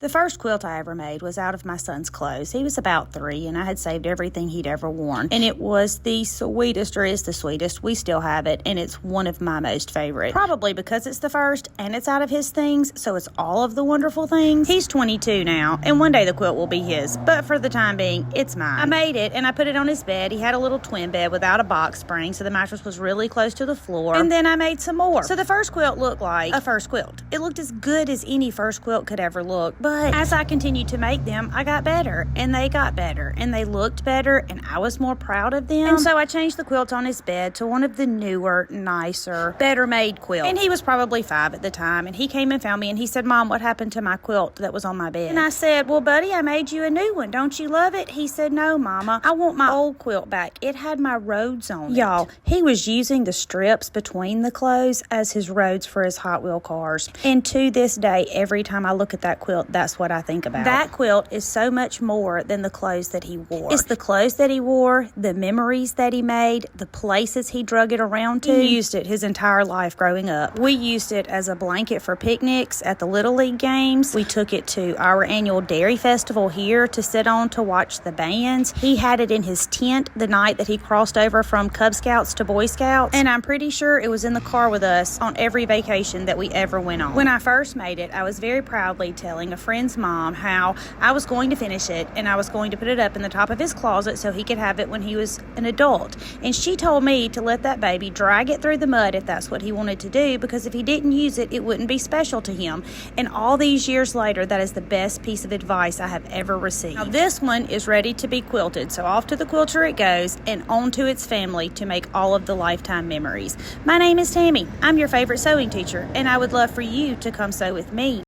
The first quilt I ever made was out of my son's clothes. He was about 3, and I had saved everything he'd ever worn. And it was the sweetest, or is the sweetest. We still have it, and it's one of my most favorite. Probably because it's the first, and it's out of his things, so it's all of the wonderful things. He's 22 now, and one day the quilt will be his, but for the time being, it's mine. I made it, and I put it on his bed. He had a little twin bed without a box spring, so the mattress was really close to the floor. And then I made some more. So the first quilt looked like a first quilt. It looked as good as any first quilt could ever look, but as I continued to make them, I got better, and they got better, and they looked better, and I was more proud of them. And so I changed the quilt on his bed to one of the newer, nicer, better made quilts. And he was probably 5 at the time, and he came and found me, and he said, "Mom, what happened to my quilt that was on my bed?" And I said, "Well, buddy, I made you a new one. Don't you love it?" He said, "No, Mama, I want my old quilt back. It had my roads on it." Y'all, he was using the strips between the clothes as his roads for his Hot Wheel cars. And to this day, every time I look at that quilt, that's what I think about. That quilt is so much more than the clothes that he wore. It's the clothes that he wore, the memories that he made, the places he drug it around to. He used it his entire life growing up. We used it as a blanket for picnics at the Little League games. We took it to our annual dairy festival here to sit on to watch the bands. He had it in his tent the night that he crossed over from Cub Scouts to Boy Scouts. And I'm pretty sure it was in the car with us on every vacation that we ever went on. When I first made it, I was very proudly telling a friend's mom how I was going to finish it and I was going to put it up in the top of his closet so he could have it when he was an adult. And she told me to let that baby drag it through the mud if that's what he wanted to do, because if he didn't use it, it wouldn't be special to him. And all these years later, that is the best piece of advice I have ever received. Now this one is ready to be quilted, so off to the quilter it goes and on to its family to make all of the lifetime memories. My name is Tammy. I'm your favorite sewing teacher, and I would love for you to come sew with me.